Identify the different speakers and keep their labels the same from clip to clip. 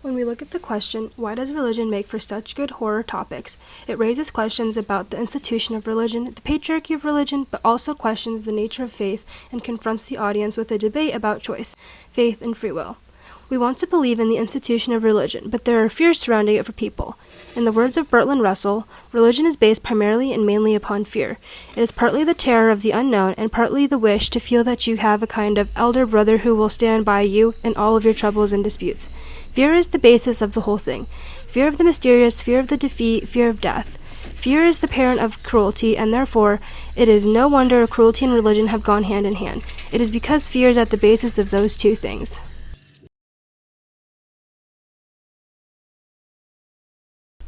Speaker 1: When we look at the question, why does religion make for such good horror topics, it raises questions about the institution of religion, the patriarchy of religion, but also questions the nature of faith and confronts the audience with a debate about choice, faith, and free will. We want to believe in the institution of religion, but there are fears surrounding it for people. In the words of Bertrand Russell, religion is based primarily and mainly upon fear. It is partly the terror of the unknown and partly the wish to feel that you have a kind of elder brother who will stand by you in all of your troubles and disputes. Fear is the basis of the whole thing. Fear of the mysterious, fear of the defeat, fear of death. Fear is the parent of cruelty, and therefore, it is no wonder cruelty and religion have gone hand in hand. It is because fear is at the basis of those two things.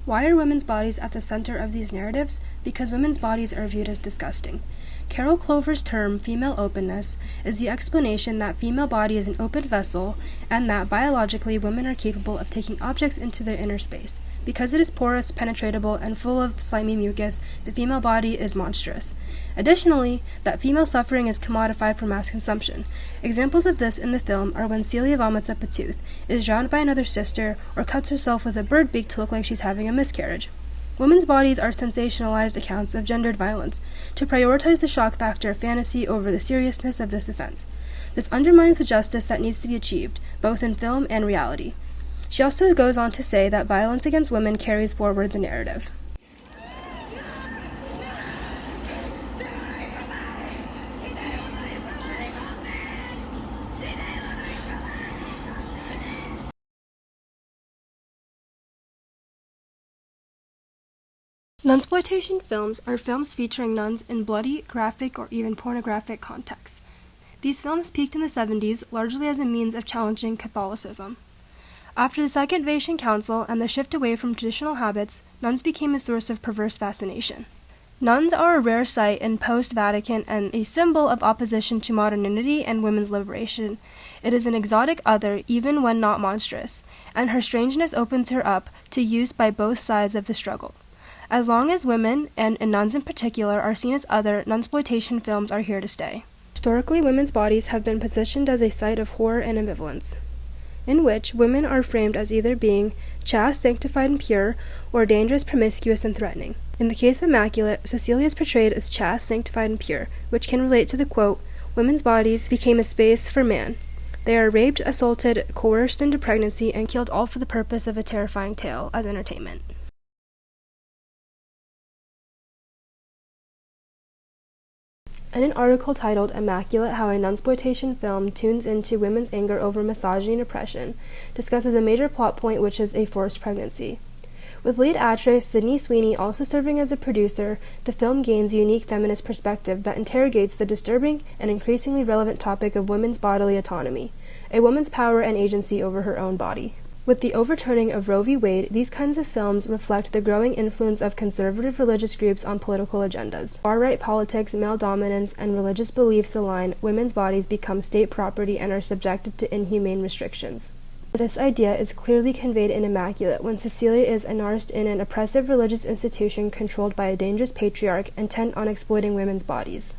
Speaker 1: Why are women's bodies at the center of these narratives? Because women's bodies are viewed as disgusting. Carol Clover's term, female openness, is the explanation that female body is an open vessel and that biologically women are capable of taking objects into their inner space. Because it is porous, penetratable, and full of slimy mucus, the female body is monstrous. Additionally, that female suffering is commodified for mass consumption. Examples of this in the film are when Celia vomits up a tooth, is drowned by another sister, or cuts herself with a bird beak to look like she's having a miscarriage. Women's bodies are sensationalized accounts of gendered violence, to prioritize the shock factor of fantasy over the seriousness of this offense. This undermines the justice that needs to be achieved, both in film and reality. She also goes on to say that violence against women carries forward the narrative. Nunsploitation films are films featuring nuns in bloody, graphic, or even pornographic contexts. These films peaked in the 70s largely as a means of challenging Catholicism. After the Second Vatican Council and the shift away from traditional habits, nuns became a source of perverse fascination. Nuns are a rare sight in post-Vatican and a symbol of opposition to modernity and women's liberation. It is an exotic other, even when not monstrous, and her strangeness opens her up to use by both sides of the struggle. As long as women, and nuns in particular, are seen as other, nunsploitation films are here to stay. Historically, women's bodies have been positioned as a site of horror and ambivalence, in which women are framed as either being chaste, sanctified, and pure, or dangerous, promiscuous, and threatening. In the case of Immaculate, Cecilia is portrayed as chaste, sanctified, and pure, which can relate to the quote, "Women's bodies became a space for man. They are raped, assaulted, coerced into pregnancy, and killed all for the purpose of a terrifying tale as entertainment." In an article titled Immaculate, How a Nunsploitation Film Tunes into Women's Anger Over Misogyny and Oppression, discusses a major plot point, which is a forced pregnancy. With lead actress Sydney Sweeney also serving as a producer, the film gains a unique feminist perspective that interrogates the disturbing and increasingly relevant topic of women's bodily autonomy, a woman's power and agency over her own body. With the overturning of Roe v. Wade, these kinds of films reflect the growing influence of conservative religious groups on political agendas. Far-right politics, male dominance, and religious beliefs align, women's bodies become state property and are subjected to inhumane restrictions. This idea is clearly conveyed in Immaculate when Cecilia is immersed in an oppressive religious institution controlled by a dangerous patriarch intent on exploiting women's bodies.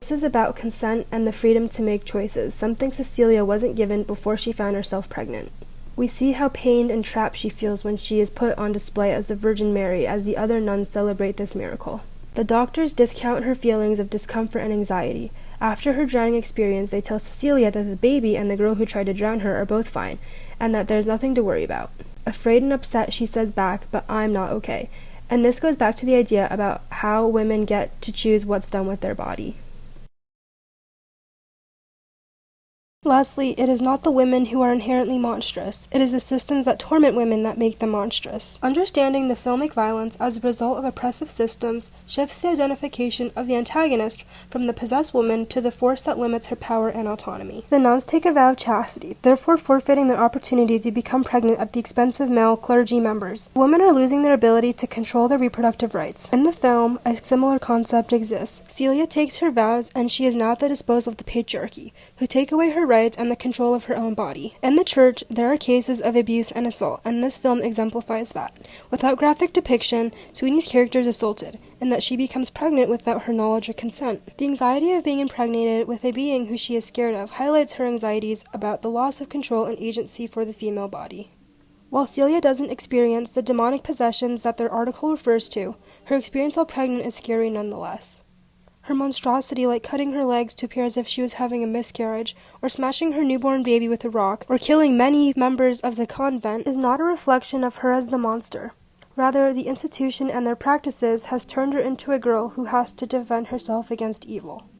Speaker 1: This is about consent and the freedom to make choices, something Cecilia wasn't given before she found herself pregnant. We see how pained and trapped she feels when she is put on display as the Virgin Mary as the other nuns celebrate this miracle. The doctors discount her feelings of discomfort and anxiety. After her drowning experience, they tell Cecilia that the baby and the girl who tried to drown her are both fine, and that there's nothing to worry about. Afraid and upset, she says back, "But I'm not okay." And this goes back to the idea about how women get to choose what's done with their body. Lastly, it is not the women who are inherently monstrous. It is the systems that torment women that make them monstrous. Understanding the filmic violence as a result of oppressive systems shifts the identification of the antagonist from the possessed woman to the force that limits her power and autonomy. The nuns take a vow of chastity, therefore forfeiting their opportunity to become pregnant at the expense of male clergy members. Women are losing their ability to control their reproductive rights. In the film, a similar concept exists. Celia takes her vows, and she is now at the disposal of the patriarchy, who take away her rights and the control of her own body. In the church, there are cases of abuse and assault, and this film exemplifies that. Without graphic depiction, Sweeney's character is assaulted, and that she becomes pregnant without her knowledge or consent. The anxiety of being impregnated with a being who she is scared of highlights her anxieties about the loss of control and agency for the female body. While Celia doesn't experience the demonic possessions that their article refers to, her experience while pregnant is scary nonetheless. Her monstrosity, like cutting her legs to appear as if she was having a miscarriage, or smashing her newborn baby with a rock, or killing many members of the convent, is not a reflection of her as the monster. Rather, the institution and their practices has turned her into a girl who has to defend herself against evil.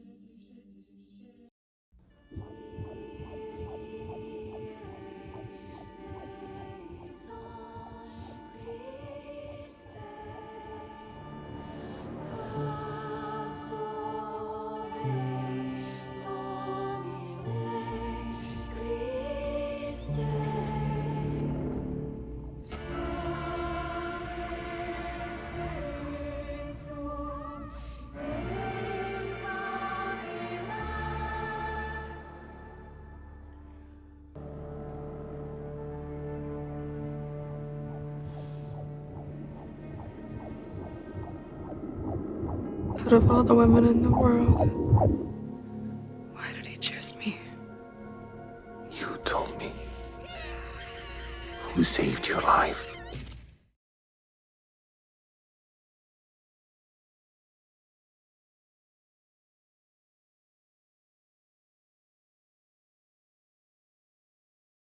Speaker 2: Out of all the women in the world, why did he choose me?
Speaker 3: You told me. Who saved your life?